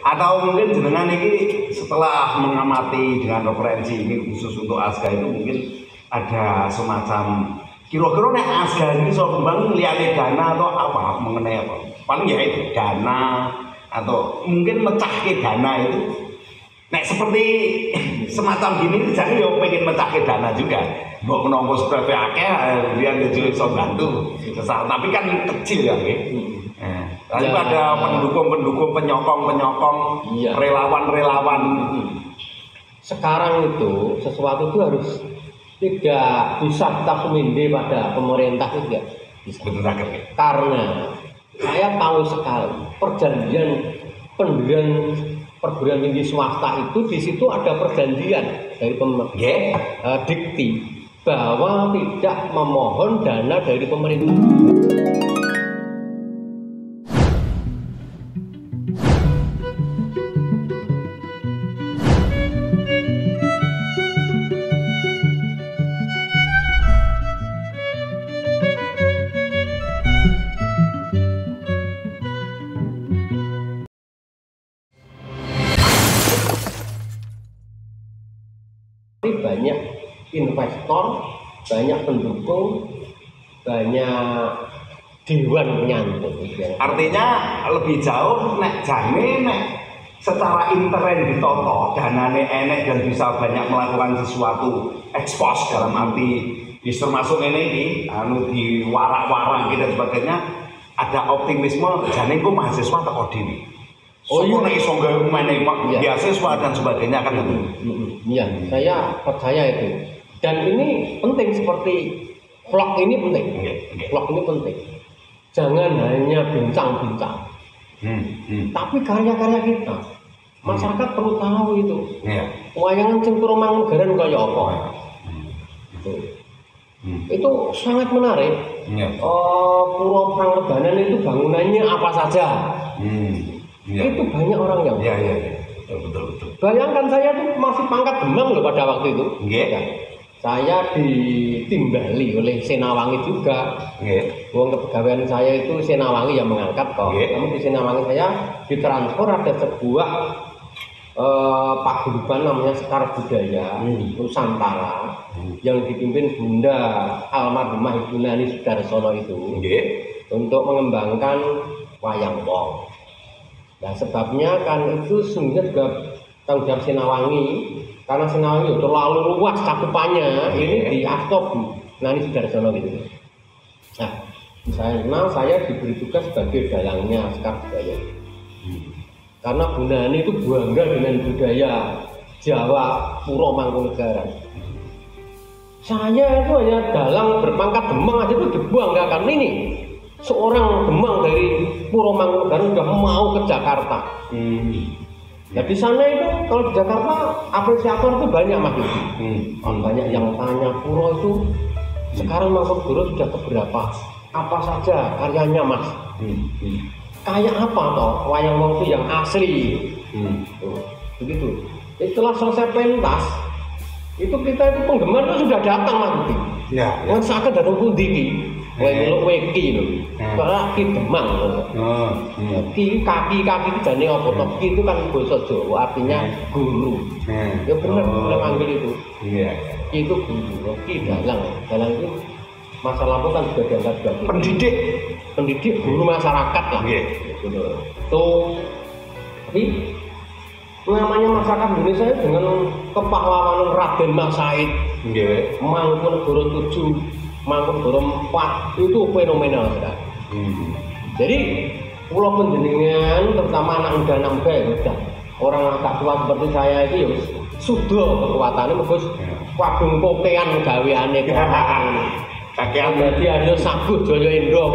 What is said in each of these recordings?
Atau mungkin jenengan ini setelah mengamati dengan referensi ini khusus untuk Asga itu mungkin ada semacam kira-kira nek Asga ini so kembang liyane dana atau apa mengenai apa? Paling ya itu dana atau mungkin mecahke dana itu. Nek seperti semacam gini jadi yo pengen mecahke dana juga. Mbok menunggu seperti akeh lian jadi iso bantu. Tapi kan kecil ya nggih. Lalu ada pendukung-pendukung, penyokong-penyokong, iya. Relawan-relawan. Sekarang itu sesuatu itu harus tidak bisa kita suminde pada pemerintah itu tidak bisa. Betul banget. Karena saya tahu sekali perjanjian pendirian perguruan tinggi swasta itu di situ ada perjanjian dari dikti bahwa tidak memohon dana dari pemerintah. Banyak investor, banyak pendukung, banyak dewan penyantun. Artinya lebih jauh nek jane nek secara intern ditoto danane enek dan bisa banyak melakukan sesuatu ekspos dalam arti termasuk ini anu diwarak-warak gitu dan sebagainya ada optimisme jane ku mahasiswa teko dhewe. Oh iya, nek iso gawe beasiswa dan sebagainya kan itu. Iya, saya percaya itu. Dan ini penting seperti vlog ini penting. Vlog ini penting. Jangan hanya bincang-bincang. Tapi karya-karya kita. Masyarakat perlu tahu itu. Wayangan sing Puromangugaran kaya apa. Itu sangat menarik. Puro Panglebanan itu bangunannya apa saja. Itu banyak orang yang betul. Bayangkan saya tuh masih pangkat Demang loh pada waktu itu. Saya ditimbali oleh Senawangi juga. Uang kepegawaian saya itu Senawangi yang mengangkat kok. Namun di Senawangi saya ditransfer ada sebuah paguyuban namanya Sekar Budaya Nusantara yang dipimpin Bunda almarhumah Ibu Nani Sudarsono itu untuk mengembangkan wayang wong. Nah sebabnya kan itu sebenarnya juga tanggung jawab Senawangi karena Senawangi terlalu luas cakupannya ini di Astop Nani Sudarsono gitu. Nah saya diberi tugas sebagai dalangnya Sekar Budaya karena Bu Nani itu bangga dengan budaya Jawa Puromangugaran. Saya itu hanya dalang berpangkat Demang aja itu dibanggakan ini. Seorang Demang dari Puromangugaran sudah mau ke Jakarta. Nah di sana itu kalau di Jakarta apresiator itu banyak Mas Yudi. Banyak yang tanya Puro itu sekarang Mangkunegaran sudah keberapa? Apa saja karyanya Mas? Kayak apa toh wayang wong itu yang asli? Begitu. Setelah selesai pentas itu kita itu penggemar itu sudah datang Mas Yudi. Yang seakan datang pun tinggi. Weki lho. Kaki Demang lho. Kaki jane apa to? Ki itu kan basa Jawa artinya guru. Ya bener boleh manggil itu. Ki itu guru, ki dalang. Dalang itu masa lampau kan juga dianggap sebagai pendidik guru masyarakat lah. Tuh. Tapi namanya masyarakat Indonesia dengan kepahlawanan Raden Mas Said. Mangkunegaran 7 Mangkunegaran 4 itu fenomenal sekali. Jadi pulau penjenengan terutama anak muda udah orang agak tua seperti saya itu ya sudah kekuatannya bagus wadung pokean gaweane kakean berarti ada sabuh Jaya Indro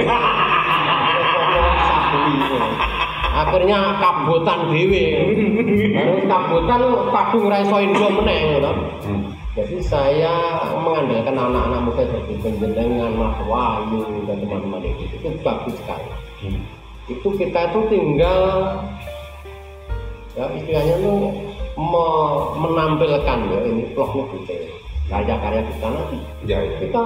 akhirnya kabutan dewe kabutan kadung ra iso Indro meneh ngono. Jadi saya mengandalkan anak-anak muda seperti penjenengan Mas Wahyu dan teman-teman itu bagus sekali. Itu kita itu tinggal ya istilahnya itu menampilkan ya ini vlognya kita karya-karya kita nanti. Kita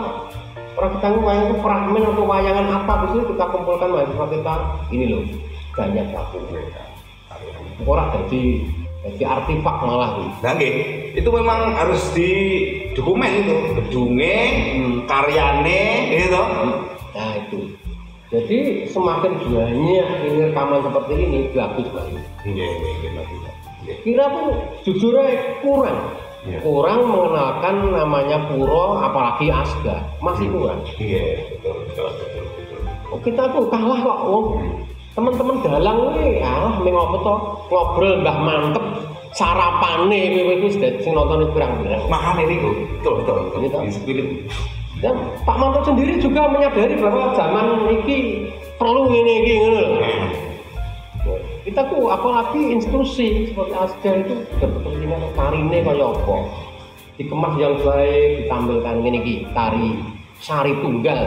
kita wayang itu fragmen atau wayangan apa itu kita kumpulkan mahasiswa kita ini loh banyak satu. ora jadi artefak malah. Nah, nggih, itu memang harus di dokumen itu, gedungnya, karyane, gitu. Nah itu. Jadi semakin banyak ini rekaman seperti ini bagus banget. Iya. Kira pun jujur aja kurang. Iya. Kurang mengenalkan namanya puro, apalagi asga, masih kurang. Iya, betul. Oh, kita tuh kalah kok, teman-teman dalang nih, mengopo toh ngobrol mbah mantep, sarapane kowe iki sing nonton kurang bener. Makanya itu, betul. Gitu. Spirit. Dan Pak Manto sendiri juga menyadari bahwa zaman ini perlu ini ngono lho. Kita tuh apalagi instruksi seperti asga itu kepentingan tarine kaya apa. Dikemas yang baik, ditampilkan ngene iki, tari sari tunggal.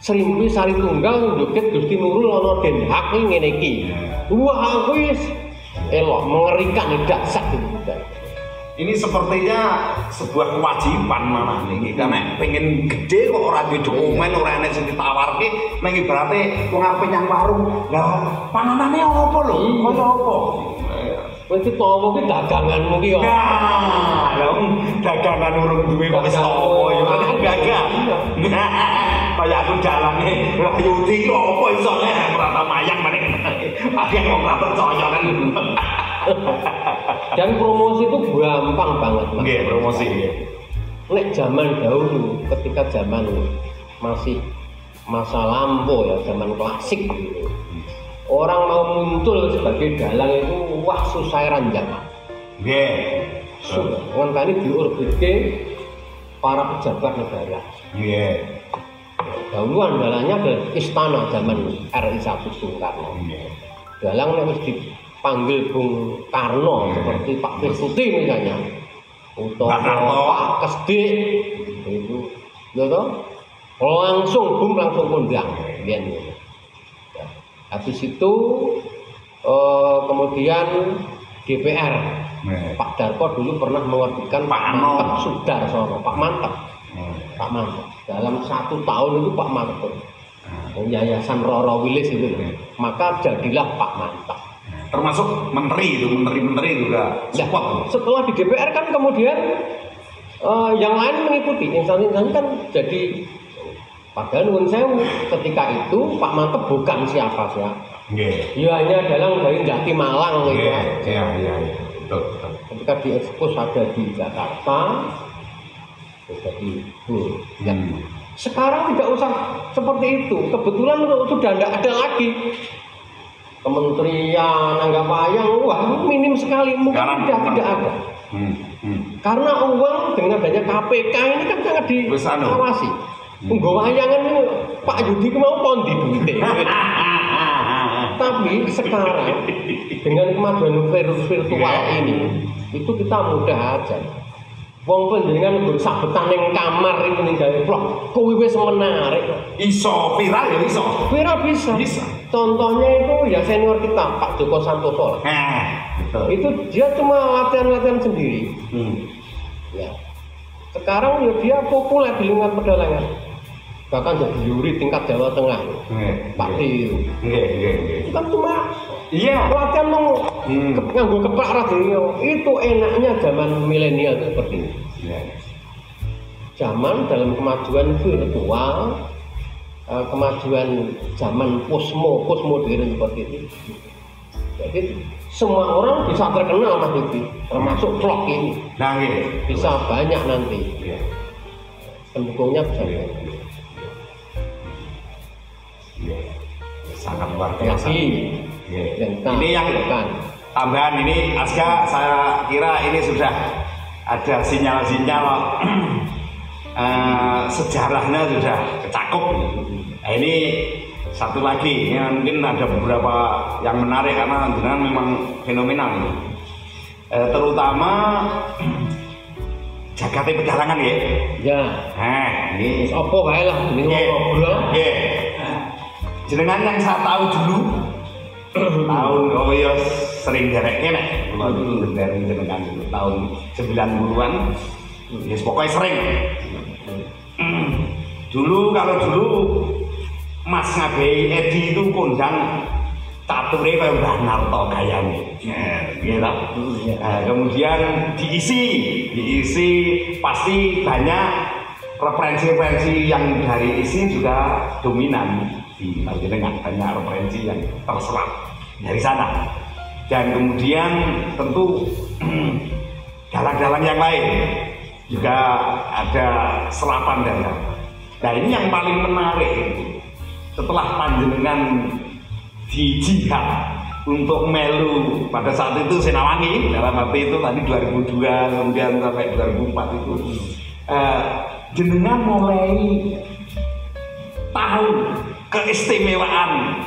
Serimpi sari tunggal joget Gusti Nurul ana Den Haag ngene iki. Wah, wis elok mengerikan dahsyat itu. Ini sepertinya sebuah kewajiban mana nih, karena pengen gede kok orang di dokumen, orang yang ditawarke, neng ibaratnya wong ape nyang warung, lah panganannya apa lho, kaya apa? Wis ditowo ki daganganmu ki yo. Nah, dagangan urung duwe kok wis apa ya, dagang. Kaya aku jalane Yudi ki apa iso nek rata mayang meneh. Pakai wong ora percaya kan. Dan promosi itu gampang banget, Mas. Nggih, promosi nggih. Nek zaman dahulu ketika zaman masih masa lampau ya, zaman klasik gitu. Orang mau muncul sebagai dalang itu wah susah ranjang. Nggih. Ngenteni diorbitke para pejabat negara. Nggih. Dahulu andalanya adalah istana zaman RI 1 Bung Karno. Dalang nek wis dipanggil Bung Karno seperti Pak Pirtuti misalnya, utawa Pak Kesdik itu, ya toh, langsung kondang, biyen. Habis itu kemudian DPR, Pak Darpo dulu pernah mengorbitkan Pak Mantep Sudarsono, Pak Mantep. Dalam 1 tahun itu Pak Mantep, Yayasan Roro Wilis itu, maka jadilah Pak Mantep. Termasuk menteri juga support. Setelah di DPR kan kemudian yang lain mengikuti, instansi-instansi kan jadi. Padahal nuwun sewu, ketika itu Pak Mantep bukan siapa-siapa. Dia hanya dalang dari Jati Malang gitu. Iya. Betul. Ketika diekspos ada di Jakarta, jadi sekarang tidak usah seperti itu. Kebetulan sudah tidak ada lagi kementerian anggap wayang, wah minim sekali, mungkin tidak ada. Karena uang dengan adanya KPK ini kan sangat diawasi. Nggo wayangan Pak Yudi mau kondi duite. Tapi sekarang dengan kemajuan virtual ini itu kita mudah aja. Wong panjenengan nggo sabetan ning kamar iku ning gawe vlog, kuwi wis menarik. Iso viral ya iso. Viral bisa. Contohnya itu ya senior kita Pak Joko Santoso. Betul. Itu dia cuma latihan sendiri. Ya. Sekarang ya dia populer di lingkungan pedalangan. Bahkan jadi juri tingkat Jawa Tengah. Pak Tio. Itu kan cuma latihan nganggo keplak radio. Itu enaknya zaman milenial itu seperti ini. Zaman dalam kemajuan virtual, kemajuan zaman postmodern seperti itu. Jadi semua orang bisa terkenal Mas Yudi, termasuk vlog ini. Bisa banyak nanti. Pendukungnya bisa banyak. Sangat luar biasa. Ini yang tambahan ini Asga, saya kira ini sudah ada sinyal-sinyal sejarahnya sudah kecakup. Nah, ini satu lagi, ya, mungkin ada beberapa yang menarik karena dengan memang fenomenal ini. Terutama Jagate Pedalangan ya. Ini apa wae lah ini ngobrol. Jenengan yang saya tahu dulu tahun ya sering dereke nek kula dulu dari jenengan dulu tahun 90-an. Ya pokoknya sering. Dulu Mas Ngabei Edi itu kondang cature kaya Mbah Narto gayane. Gitu. Kemudian diisi pasti banyak referensi-referensi yang dari isi juga dominan di Panjenengan, banyak referensi yang terserap dari sana. Dan kemudian tentu dalang-dalang yang lain juga ada serapan dari sana. Nah ini yang paling menarik setelah Panjenengan di jihad untuk melu pada saat itu Senawangi, dalam arti itu tadi 2002 kemudian sampai 2004 itu jenengan mulai tahu keistimewaan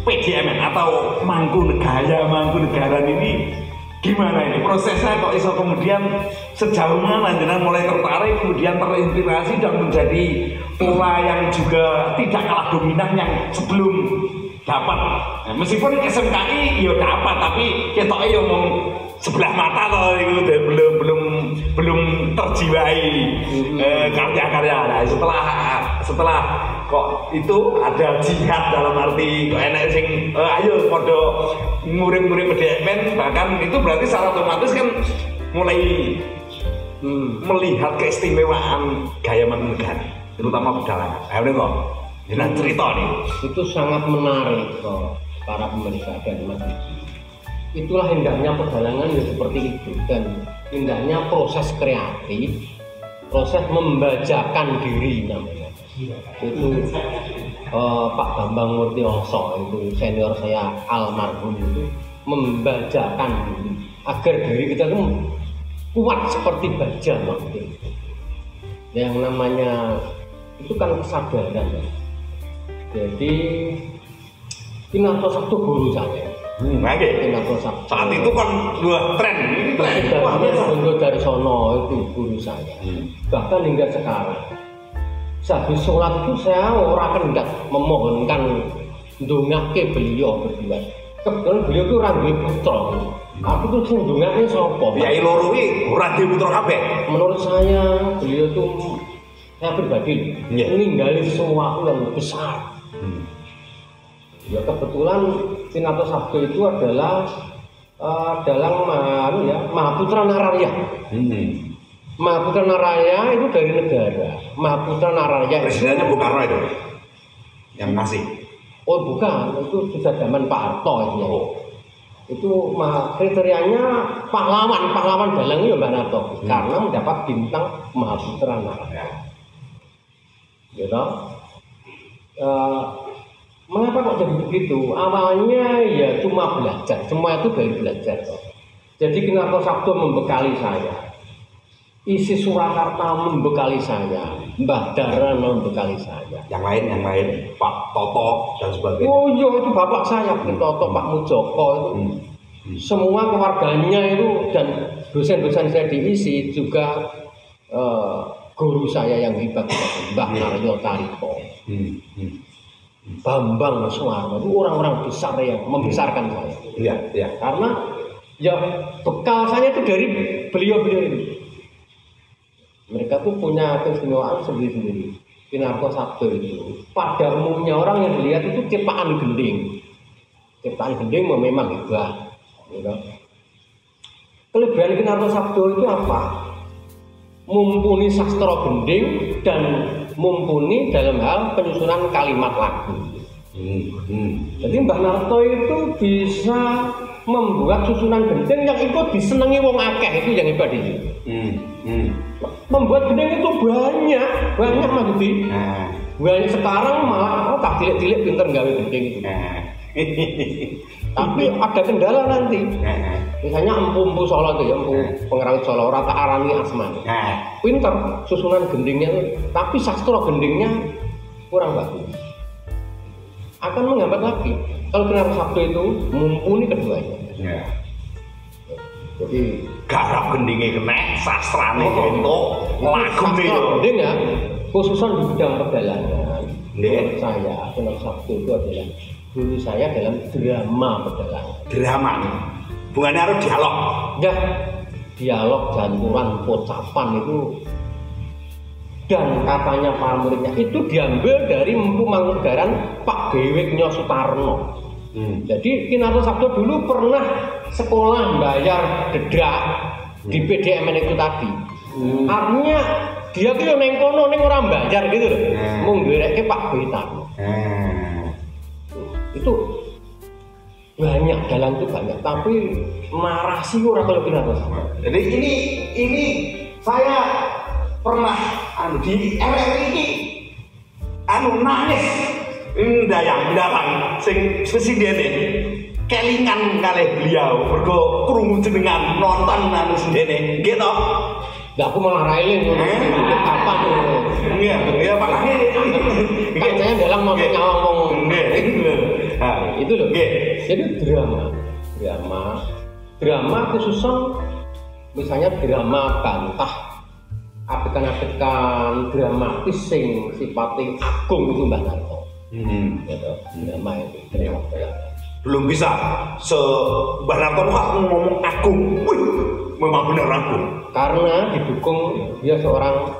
PDMN atau Mangkunegaran ini gimana ini prosesnya kok iso kemudian sejauh mana jenengan mulai tertarik kemudian terinspirasi dan menjadi pola yang juga tidak kalah dominan yang sebelum dapat. Nah, meskipun SMKI ya dapat tapi ketoknya ya ngomong sebelah mata loh itu belum terjiwai karya-karya. Nah, setelah kok itu ada jihad dalam arti kok enak sing ayo podo murid-murid PDMN, bahkan itu berarti secara otomatis kan mulai melihat keistimewaan gaya Mangkunegaran terutama pedalangan. Ayo kok jangan cerita nih. Itu sangat menarik kok para pemirsa dan Mas. Itulah indahnya pedalangan ya seperti itu, dan indahnya proses kreatif, proses membajakan diri namanya. Itu Pak Bambang Murtioso itu senior saya almarhum itu membajakan diri agar diri kita itu kuat seperti baja waktu itu. Yang namanya itu kan kesadaran ya. Jadi Kinarto Sabdo guru saya. Kinarto Sabdo. Saat itu kan dua tren. Dari dari sono itu guru saya. Bahkan hingga sekarang, sehabis sholat itu saya orang hendak memohonkan ndongake beliau berdua. Kebetulan beliau itu ora duwe putra. Aku tuh sing ndongake sapa? Yai loro iki ora duwe putra kabeh. Menurut saya beliau itu saya pribadi meninggali sesuatu yang besar. Ya kebetulan Kinarto Sabdo itu adalah dalang Mahaputra Nararya. Mahaputra Nararya itu dari negara. Mahaputra Nararya presidennya Bung Karno itu yang ngasih. Oh bukan, itu sudah zaman Pak Harto itu. Itu kriterianya pahlawan dalang itu Mbak Narto karena mendapat bintang Mahaputra Nararya. Gitu. Mengapa kok jadi begitu? Awalnya ya cuma belajar, semua itu dari belajar. Jadi Kinarto Sabdo membekali saya, Isi Surakarta membekali saya, Mbah Dahlan membekali saya. Yang lain, Pak Toto dan sebagainya. Oh iya itu bapak saya, Pak Toto, Pak Mujoko itu. Semua keluarganya itu dan dosen-dosen saya di Isi juga guru saya yang hebat, Mbah Naryo Tariko. Bambang Suwarno itu orang-orang besar yang membesarkan saya. Iya. Karena ya bekal saya itu dari beliau-beliau ini. Mereka tuh punya keistimewaan sendiri-sendiri. Kinarto Sabdo itu pada umumnya orang yang dilihat itu ciptaan gending. Ciptaan gending memang hebat. Gitu. Kelebihan Kinarto Sabdo itu apa? Mumpuni sastra gending dan mumpuni dalam hal penyusunan kalimat lagu. Jadi Mbah Narto itu bisa membuat susunan gending yang itu disenangi wong akeh, itu yang hebat itu. Membuat gending itu banyak Mas Budi. Banyak sekarang malah tak cilik-cilik pinter gawe gending itu. Tapi ada kendala nanti. Misalnya empu Solo itu ya, empu pengerawit Solo ora tak arani asma. Pinter susunan gendingnya itu, tapi sastra gendingnya kurang bagus. Akan menghambat lagi. Kalau Kinarto Sabdo itu mumpuni keduanya. Jadi garap gendingnya kena, sastrane entuk, lagune gending ya, khususan di bidang pedalangan. Menurut saya Kinarto Sabdo itu adalah guru saya dalam drama pedalangan. Drama. Bukannya harus dialog. Ya, dialog, janturan, pocapan itu dan katanya para muridnya itu diambil dari Empu Mangkunegaran Pak Beweknya Sutarno. Jadi Kinarto Sabdo dulu pernah sekolah bayar dedak di PDMN itu tadi. Artinya dia tuh yang neng kono neng orang bayar gitu loh. Mung direkke Pak Betan. Itu banyak, dalang itu banyak, tapi narasi ora kalau Kinarto Sabdo. Jadi ini saya pernah di RRI ini nangis ndayang sing presiden kelingan kalih beliau mergo krungu jenengan nonton sendene nggih to. Lah aku malah railing ngono. Kapan ngono? Iya Pak. Nggih saya dalang mau ngomong. Nah, itu loh. Nggih. Jadi drama khususnya misalnya drama bantah adegan-adegan dramatis sing sifatnya agung itu Mbak Narto. Gitu, drama itu belum bisa Mbak Narto ngomong agung. Wih, memang benar agung. Karena didukung dia seorang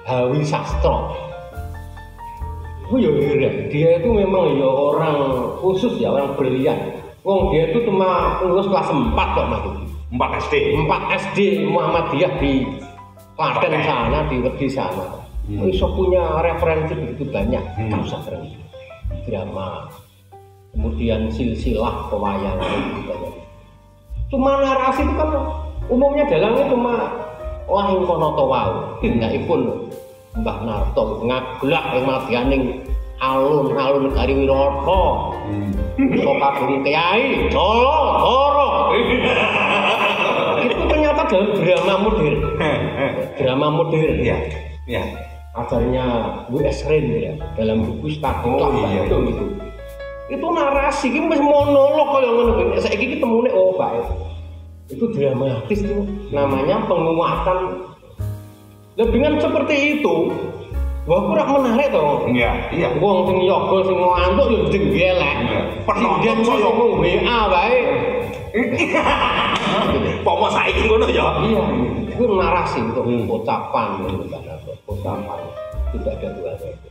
Hawi Sastro. Dia itu memang ya orang khusus ya, orang brilian. Wong dia itu cuma lulus kelas 4 kok Mas. 4 SD. 4 SD Muhammadiyah di Klaten sana, di Wedi sana. Bisa punya referensi begitu banyak. Kan usah keren. Drama, kemudian silsilah pewayangan itu banyak. Cuma narasi itu kan umumnya dalangnya cuma lahing kono to wau. Tindakipun Mbah Narto ngaglak ing madyaning alun-alun Kariwirata. Iso kagem kiai, Jolo. Itu ternyata dalam drama modern. Drama modern ya. Ya. Ajarnya Bu Esren ya dalam buku Statik Bandung itu. Itu narasi iki wis monolog kaya ngono. Saiki ketemune Pak. Itu dramatis itu. Namanya penguatan. Dan dengan seperti itu, wah kurang menarik toh. Iya. Wong sing yoga sing ngantuk yo jenggelek. Penonton koyo WA wae. Pomo saiki ngono ya. Iya. Itu narasi untuk ucapan ucapan tidak ada duanya itu.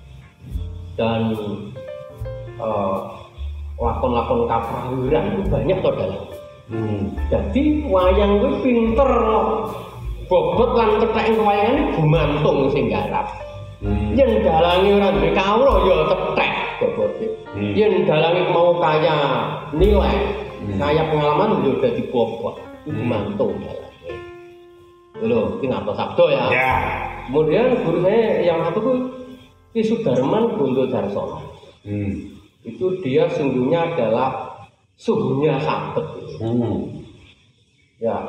Dan lakon-lakon kaprawiran itu banyak toh dalam. Jadi wayang itu pinter bobot lan cethek wayangan gumantung sing garap. Yen dalange ora duwe kawula ya cethek bobote. Yen dalange mau kaya nilai, kaya pengalaman yo dadi bobot. Gumantung dalange. Lho, Kinarto Sabdo ya. Ya. Kemudian guru saya yang satu tuh Ki Sudarman Gondo Darsono. Itu dia sungguhnya adalah suhunya sabet. Ya,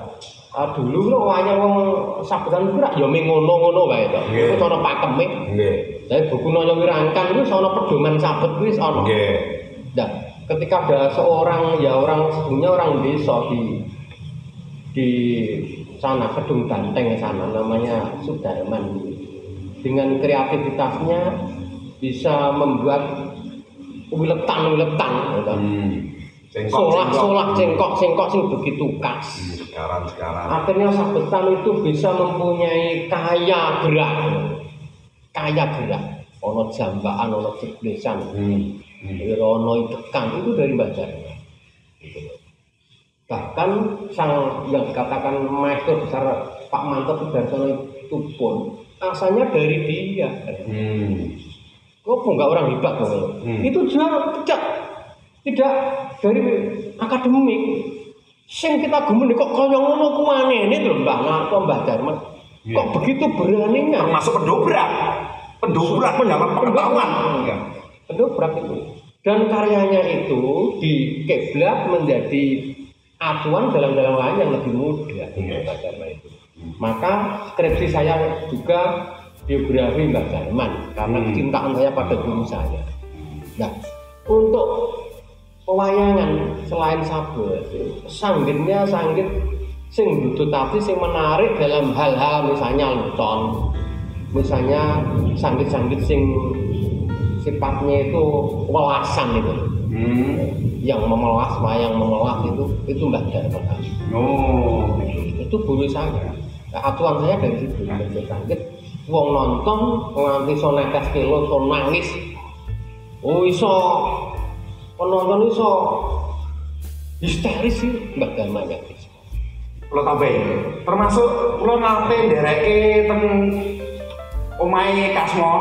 dulu lo wayang wong sabetan ku rak ya ming ngono-ngono wae to. Iku sono pakeme. Nggih. Lah buku Naya Wirangkan itu sono pedoman sabet kuwi sono. Nggih. Nah, ketika ada seorang ya orang sebenarnya orang desa di sana Kedung Banteng sana namanya Sudarman. Dengan kreativitasnya bisa membuat uletan-uletan gitu. Solak cengkok sing begitu khas. Sekarang. Akhirnya sabetan itu bisa mempunyai kaya gerak. Ono jambaan, ono jeblesan. Ono itekan itu dari Mbah Jarwo. Bahkan sang yang dikatakan maestro besar Pak Manto Sudarsono itu pun asalnya dari dia. Kok enggak orang hebat kok. Itu juga tidak dari akademik. Sing kita gemen kok kaya ngono ku aneh lho Mbah Narto, Mbah Darman. Kok begitu beraninya? Termasuk pendobrak dalam pengetahuan. Pendobrak itu. Dan karyanya itu dikeblat menjadi acuan dalam lain yang lebih mudah. Mbah Darman itu. Maka skripsi saya juga biografi Mbah Darman karena kecintaan saya pada guru saya. Nah, untuk pewayangan selain sabet, sanggitnya sanggit sing dudutati sing menarik dalam hal-hal misalnya luton, misalnya sanggit-sanggit sing sifatnya itu welasan itu, yang memelas, wayang memelas itu Mbah Darman. Oh, itu guru saya. Nah, aturan saya dari situ sanggit. Wong nonton nganti iso netes kilo, iso nangis. Oh iso penonton iso histeris sih Mbak Dama ya. Lo tambahin, termasuk lo nate ndereke teng omahe Kasmo,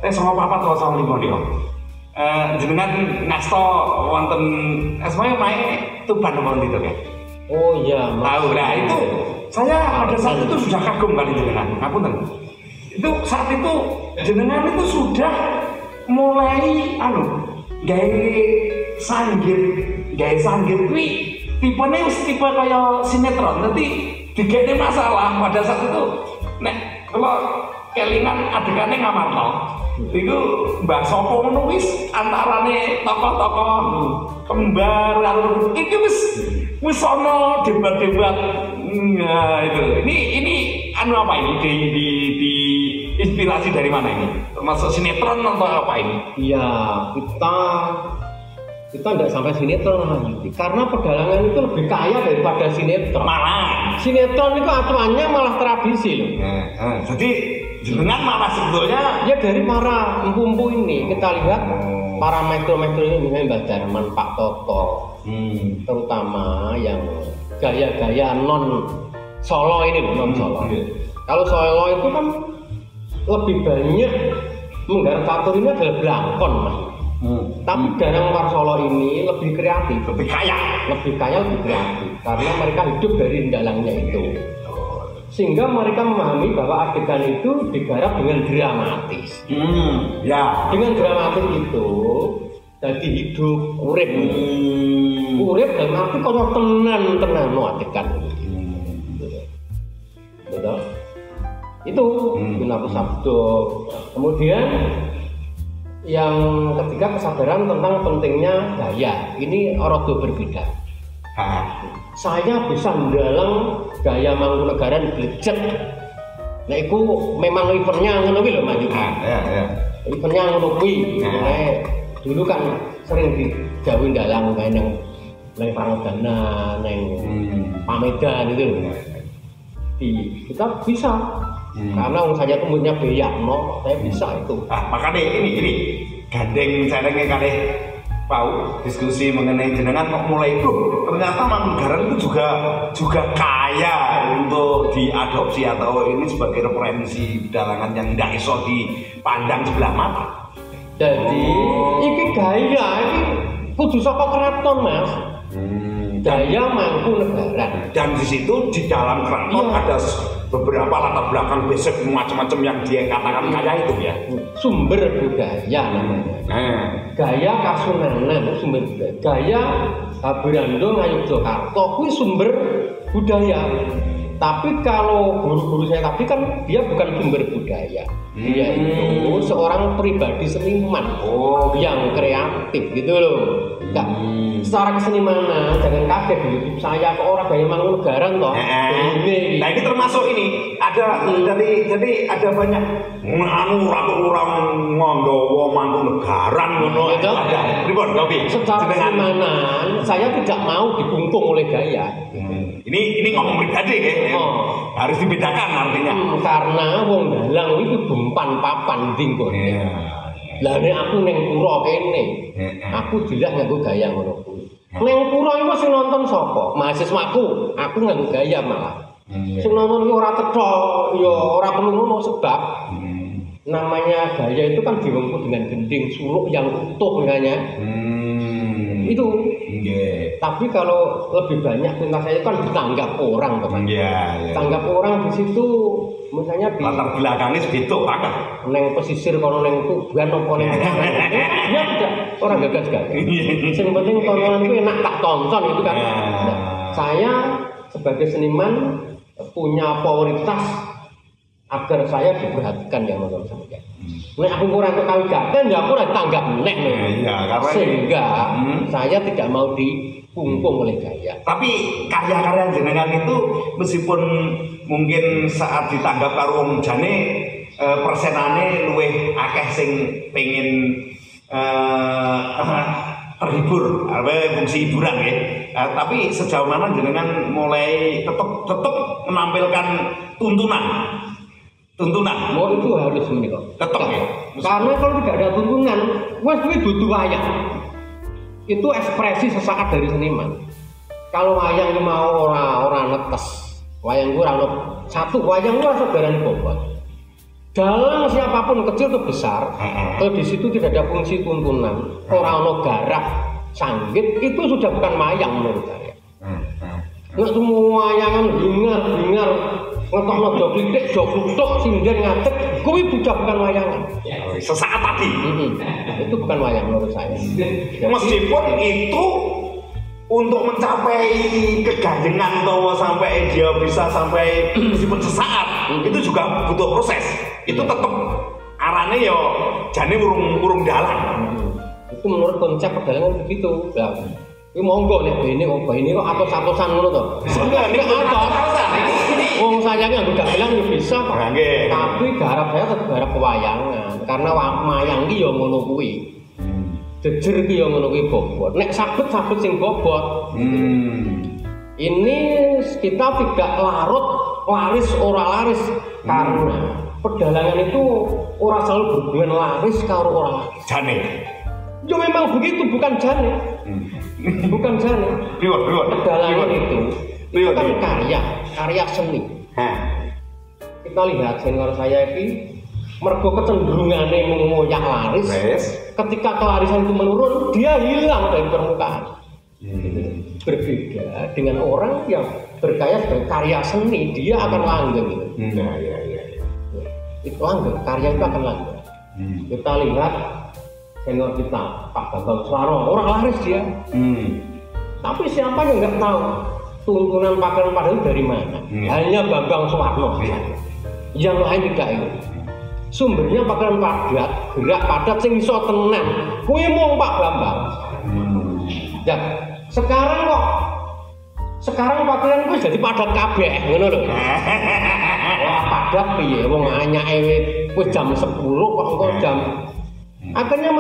sama papat lo sama lima nih. Jenengan ngasto wonten semuanya omahe Tuban apa gitu kan? Oh iya, Tahu lah itu. Saya pada saat itu sudah kagum kali jenengan. Ngapunten. Itu saat itu jenengan itu sudah mulai gawe sanggit kuwi tipene wis tipe kaya sinetron. Nanti digene masalah pada saat itu nek kalau kelingan adegane ngamarto. Iku Mbah Sopo ngono wis antarane tokoh-tokoh kembar karo iki wis ana debat-debat. Nah, itu. Ini apa ini? Di inspirasi dari mana ini? Termasuk sinetron atau apa ini? Iya, kita nggak sampai sinetron lagi. Karena pedalangan itu lebih kaya daripada sinetron. Malah Sinetron itu aturannya malah tradisi loh. Jadi jenengan malah sebetulnya Ya dari para empu-empu ini kita lihat para maestro-maestro ini misalnya Mbak Darman, Pak Toto, terutama yang gaya-gaya non Solo ini loh, non Solo. Kalau Solo itu kan lebih banyak menggarap fatur ini adalah belangkon mas. Tapi dalam luar Solo ini lebih kreatif, lebih kaya. lebih kreatif karena mereka hidup dari dalangnya itu. Sehingga mereka memahami bahwa adegan itu digarap dengan dramatis. Ya. Dengan dramatis itu jadi hidup, urip. Urip dalam arti kalau tenan no adegan. Betul. Itu Gunapu Sabdo. Kemudian yang ketiga kesadaran tentang pentingnya gaya. Ini ordo berbeda. Saya bisa mendalang gaya Mangkunegaran blecek. Nah itu memang eventnya ngono kuwi lho Mas. Eventnya ngono kuwi. Dulu kan sering digawe dalang kae nang Pramodana, nang Pamedan itu. Kita bisa. Karena saya tuh punya Beyakno, saya bisa itu. Makanya ini gandeng caranya kali Pau diskusi mengenai jenengan kok mulai itu ternyata Mangkunegaran itu juga kaya untuk diadopsi atau ini sebagai referensi dalangan yang tidak iso dipandang sebelah mata. Jadi ini gaya ini kudu saka keraton Mas. Gaya Mangkunegaran. Dan di situ di dalam keraton ada beberapa latar belakang basic macam-macam yang dia katakan kaya itu ya. Sumber budaya namanya. Gaya Kasunanan sumber budaya. Gaya Berando Ngayogyakarta kuwi sumber budaya. Tapi kalau guru-guru saya tadi kan dia bukan sumber budaya. Dia itu seorang pribadi seniman yang kreatif gitu loh. Enggak. Secara kesenimanan jangan kaget di YouTube saya kok orang gaya Mangkunegaran toh. Nah ini termasuk ini ada jadi ada banyak orang nggawa Mangkunegaran ngono. Ada pripun Kopi? Secara kesenimanan saya tidak mau dibungkung oleh gaya. Ini ngomong pribadi ya. Harus dibedakan artinya. Karena wong dalang itu bumpan papan dingko. Lah nek aku ning pura kene, aku jelas nganggo gaya ngono kuwi. Ning pura iku sing nonton sapa? Mahasiswaku, aku nganggo gaya malah. Sing nonton iki ora cetha, ya ora perlu ngono sebab namanya gaya itu kan diwengku dengan gending suluk yang utuh misalnya. Itu. Tapi kalau lebih banyak tinta saya kan ditanggap orang, teman. Tanggap orang di situ misalnya di latar belakangnya segitu banget. Neng pesisir kono neng Tuban apa neng ya tidak orang gagas. Yang penting tontonan itu enak tak tonton itu kan. Saya sebagai seniman punya prioritas agar saya diperhatikan yang menurut saya. Nek aku kurang ketahui gaten ya aku ora tanggap meneh. Sehingga saya tidak mau dipungkung oleh gaya. Tapi karya-karya jenengan itu meskipun mungkin saat ditanggap karo wong jane persenane luwih akeh sing pengin terhibur, fungsi hiburan ya. Tapi sejauh mana jenengan mulai tetap menampilkan tuntunan? Oh itu harus menikah. Tetap ya. Karena kalau tidak ada tuntunan, wes dudu wayang. Itu ekspresi sesaat dari seniman. Kalau wayang ki mau ora netes. Wayang ku ora ono satu wayang ku ora darani bobot. Dalam siapapun kecil atau besar, kalau di situ tidak ada fungsi tuntunan, ora ono garap, sanggit, itu sudah bukan wayang menurut saya. Nggak semua wayangan bingar, ngetokno do klitik, do kluthuk, sinden ngadeg, kuwi sudah bukan wayangan. Sesaat tadi. Itu bukan wayang menurut saya. Meskipun itu untuk mencapai keganjengan atau sampai dia bisa sampai meskipun sesaat itu juga butuh proses. Itu tetap arane yo jane urung dalan. Itu menurut konsep perdagangan begitu. Lah, iki monggo nek ini kok atos-atosan ngono to. Enggak atos. Wong saya nganggo dagelan yo bisa kok. Tapi garap saya tetep garap pewayangan karena wayang iki yo ngono kuwi. Jejer ki yo ngono kuwi bobot. Nek sabet sing bobot. Ini kita tidak larut laris ora laris karena pedalangan itu ora selalu berhubungan laris karo ora laris. Jane. Yo memang begitu, bukan jane. Bukan jane. Pedalangan itu kan karya seni. Kita lihat senior saya ini mergo kecenderungannya mengoyak laris. Ketika kelarisan itu menurun, dia hilang dari permukaan. Berbeda dengan orang yang berkarya sebagai karya seni, dia akan langgeng gitu. Itu langgeng, karya itu akan langgeng. Kita lihat senior kita, Pak Bambang Suwarno, orang laris dia. Tapi siapa yang nggak tahu tuntunan pakaian pada itu dari mana? Hanya Bambang Suwarno. Yang lain tidak itu. Sumbernya pakaian padat, gerak padat sing iso tenan. Kuwi mung Pak Bambang. Ya, sekarang pakaian kuwi jadi padat kabeh, ngono lho. Wah, padat piye wong anyake wis jam 10 kok engko jam. Akhirnya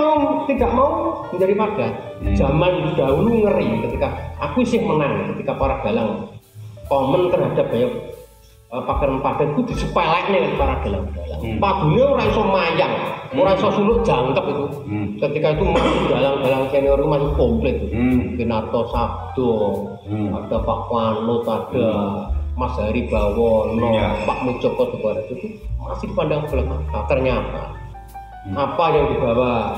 tidak mau menjadi padat. Zaman dahulu ngeri ketika aku sih menang ketika para dalang komen terhadap gaya pakaian padat itu disepelekne para dalang-dalang. Padune ora iso mayang, ora iso suluk jangkep itu. Ketika itu masih dalang-dalang senior masih komplit. Kinarto Sabdo, ada Pak Wanut, ada Mas Hari Bawono, Pak Mucoko Debarat itu masih dipandang sebelah mata. Ternyata apa yang dibawa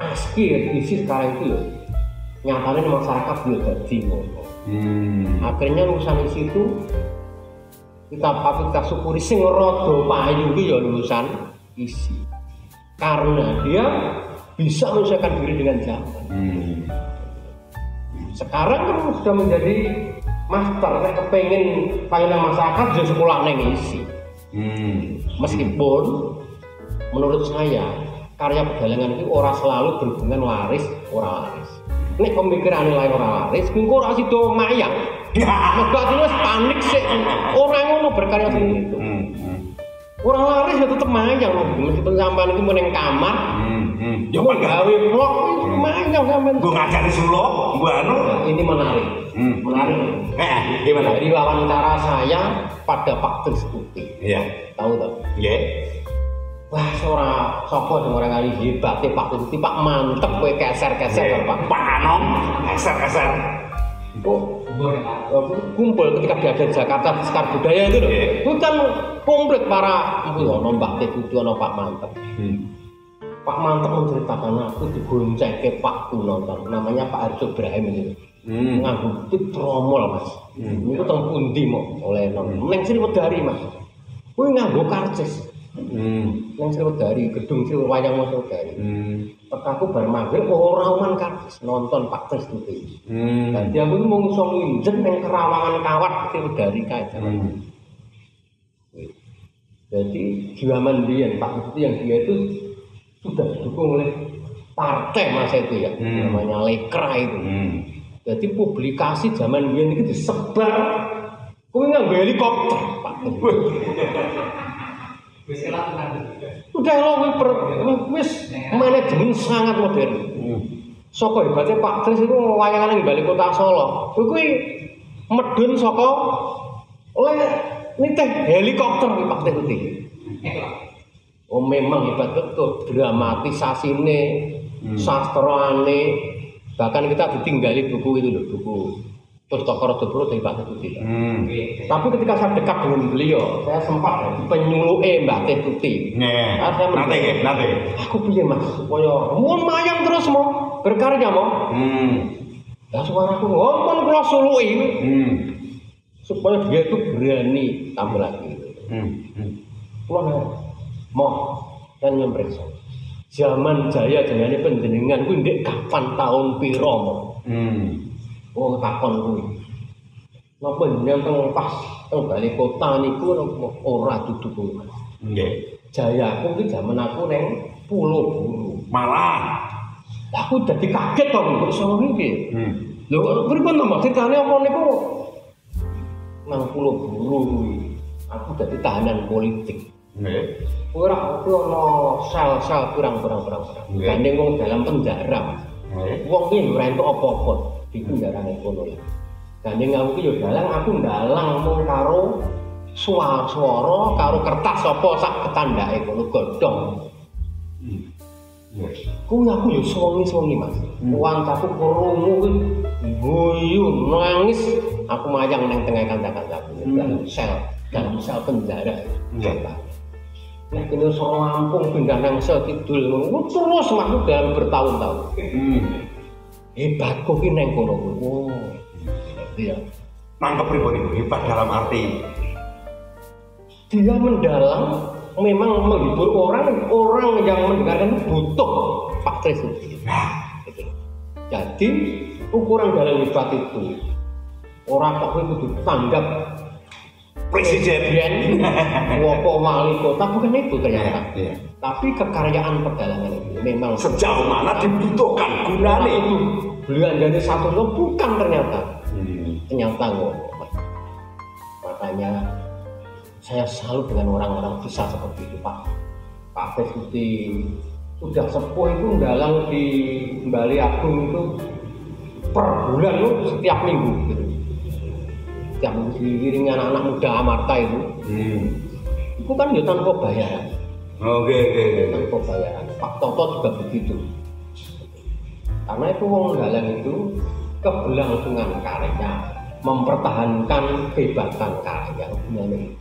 ASKI edisi sekarang itu nyatanya masyarakat belum jadi ngono. Akhirnya lulusan di situ kita syukuri sing rada payu ki ya lulusan isi karena dia bisa menyesuaikan diri dengan zaman. Sekarang kan sudah menjadi master, nek kepengin payunan masyarakat ya sekolah neng isi. Meskipun menurut saya karya pedalangan itu ora selalu berhubungan laris ora laris. Nek pemikiran lain ora laris, engko ora sida mayang. Mergo terus panik sih orang ngono berkarya seni itu. Orang laris ya tetep mayang meskipun sampean iki meneng kamar. Yo gawe vlog mayang sampean. Nggo ngajari suluk, nggo anu. Ini menarik. Menarik. Gimana? Dari wawancara saya pada Pak Tristuti. Iya. Tahu toh? Nggih. Wah, ora sapa sing ora kali hebat Pak Tristuti, Pak mantep kowe keser-keser Pak. Pak Anom, keser-keser. Kumpul ketika dia ada di Jakarta di Sekar Budaya itu loh. Itu kan komplit para ono Mbak Tegudu, ono Pak Mantep. Pak Mantep menceritakan aku digonceng ke Pak nonton namanya Pak Arjo Ibrahim itu. Nganggo tromol Mas. Niku teng pundi mau oleh nang Sriwedari Mas. Kuwi nganggo karcis. Nang Sriwedari, gedung Sriwayang Sriwedari. Aku bar magrib ora uman karcis nonton Pak Tristuti. Dadi aku itu mau iso nginjen ning Kerawangan Kawat Sriwedari kae jaman. Jadi zaman dia Pak Tristuti yang dia itu sudah didukung oleh partai masa itu ya, namanya Lekra itu. Jadi publikasi zaman dia ini disebar, kuwi nganggo helikopter Pak. Udah lo wis manajemen sangat modern. Saka hebatnya Pak Tris itu wayangan yang balik kota Solo. Kuwi medun saka oleh niteh helikopter Pak Tris itu. Oh memang hebat betul dramatisasine, sastrane. Bahkan kita ditinggali buku itu loh, buku Pustaka dari Pak Tetuti. Tapi ketika saya dekat dengan beliau, saya sempat penyuluke Mbak Tetuti. Nanti. Aku piye Mas supaya mayang terus mau berkarya mau. Lah suaraku ngomong kula suluki. Supaya dia itu berani tampil lagi. Kula mau kan nyempresa. Zaman jaya jayane panjenengan kuwi ndek kapan tahun pira mo? Oh takon kuwi. Napa jenengan pas teng bali kota niku ora dudu kuwi. Nggih. Jayaku ki jaman aku ning Pulau Buru. Malah Aku dadi kaget kok kok iso ngene iki. Lho pripun to Mas ceritane apa niku nang Pulau Buru kuwi. Aku dadi tahanan politik. nggih. Ora ono sel-sel kurang-kurang. Gandeng wong dalam penjara. Nggih. Wong ki ora entuk apa-apa di penjarane kono. Gandeng aku ki yo dalang aku ndalang mung karo swara karo kertas apa sak ketandake kono godhong. Kuwi aku yo suwengi-suwengi Mas. Wantaku krungu kuwi guyu nangis aku mayang ning tengah kanca-kancaku dalam sel penjara. Nah kene Lampung pindah nang sel kidul terus makku dalam bertahun-tahun. Hebat kok ki nang kono kuwi. Oh. Iya. Nangkep pripun itu hebat dalam arti Dia mendalam memang menghibur orang yang mendengarkan butuh Pak Tresuti. Jadi ukuran dalam hebat itu orang kok kudu tanggap presiden wopo wali kota bukan itu ternyata. Iya. Tapi kekaryaan pedalangan itu memang sejauh mana dibutuhkan gunanya itu beliau dari satu bukan ternyata. Ternyata makanya saya salut dengan orang-orang besar seperti itu Pak Tetuti sudah sepuh itu dalang di Bali Agung itu per bulan loh setiap minggu gitu. Setiap minggu diiringi anak-anak muda Amarta itu itu kan ya tanpa bayaran. Oke. Tanpa bayaran. Pak Toto juga begitu karena itu wong dalang itu keberlangsungan karya mempertahankan kehebatan karya ini.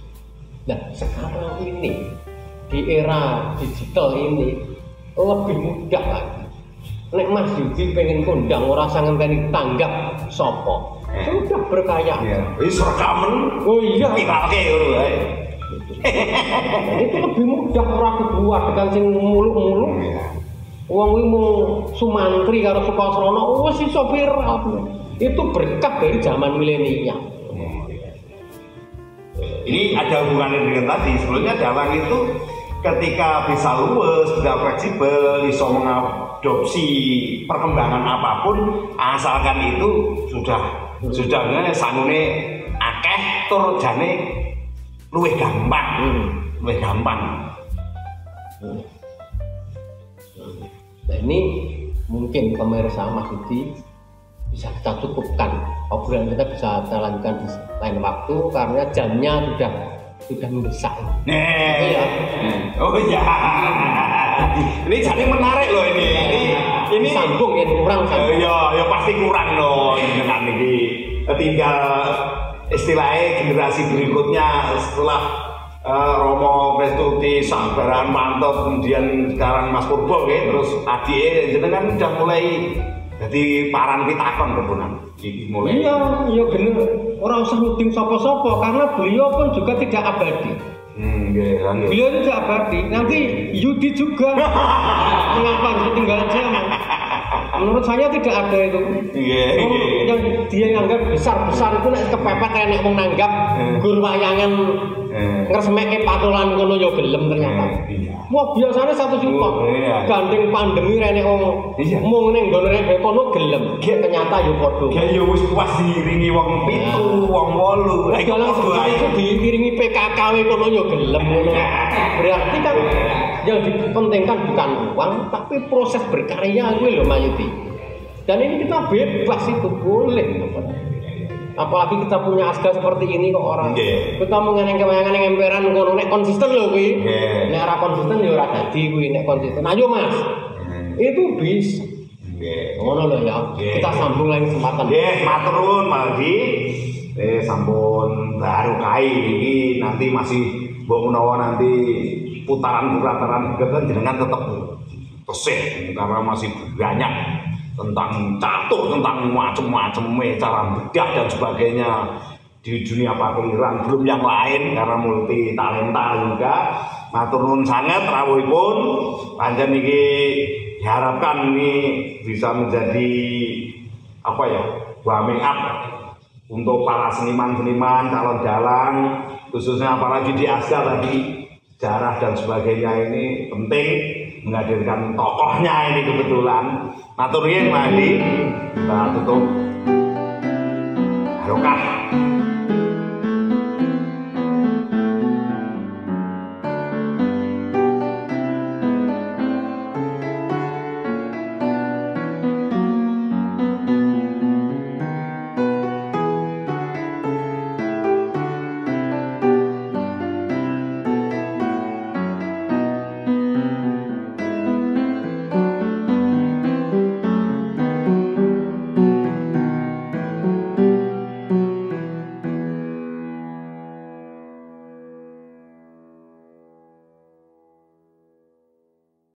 Nah sekarang ini di era digital ini lebih mudah lagi. Nek Mas Yudi pengen kondang orang sangat kali tanggap sopo sudah berkarya. Wis rekaman. Oh iya. Viralke ngono wae. Itu lebih mudah orang kedua dengan sing muluk-muluk. Wong kuwi mung Sumantri karo Sukasrana wis iso viral. Itu berkah dari zaman milenial. Ini ada hubungannya dengan tadi. Sebelumnya dalang itu ketika bisa luwes, tidak fleksibel, bisa mengadopsi perkembangan apapun, asalkan itu sudah sangune akeh tur jane luwih gampang. Nah ini mungkin pemirsa Mas Yudi bisa kita cukupkan obrolan kita bisa kita lanjutkan di lain waktu karena jamnya sudah mendesak. Oh iya. Ini jadi menarik loh ini sambung ya kurang sambung. Ya pasti kurang loh dengan ini. Tinggal istilahnya generasi berikutnya setelah Romo Prestuti, Sabaran Mantap, kemudian sekarang Mas Purbo, terus adike jenengan udah mulai jadi paran pitakon kebunan mulai. Iya bener. Orang usah nuding sapa-sapa karena beliau pun juga tidak abadi. Beliau tidak abadi. Nanti Yudi juga mengapa tinggal zaman. Menurut saya tidak ada itu. Yang dia anggap besar itu nek kepepet nek wong nanggap gur wayangan ngresmeke patulan kono yo gelem ternyata. Wah biasanya 1 juta. Gandeng pandemi rene wong mung ning nggon rene kono gelem. Ternyata yo padha. Ya yo wis puas diiringi wong 7, wong 8. Dalam seperti itu diiringi PKKW kono yo gelem ngono. Berarti kan yang dipentingkan bukan uang tapi proses berkarya kuwi lho Mayuti. Dan ini kita bebas itu boleh. Apalagi kita punya asga seperti ini kok orang. Kita mau ngeneng-kewayangan yang emperan ngono nek konsisten lho kuwi. Nek ora konsisten ya ora dadi kuwi nek konsisten. Ayo Mas. Itu bisa. Nggih. Ngono lho ya. Nggih. Kita sambung lain kesempatan. Nggih, matur nuwun Pak Haji. Sampun baru kai iki nanti masih mbok menawa nanti putaran-putaran kegiatan jenengan tetap tesih karena masih banyak tentang catur, tentang macam-macam cara bedah dan sebagainya di dunia parkliran, belum yang lain karena multi talenta juga. Matur nuwun sangat rawuhipun, pancen iki diharapkan ini bisa menjadi apa ya, warming up untuk para seniman-seniman, calon dalang, khususnya apalagi di Asga tadi sejarah dan sebagainya ini penting menghadirkan tokohnya ini kebetulan. Matur nuwun Pak Adi, kita tutup barokah.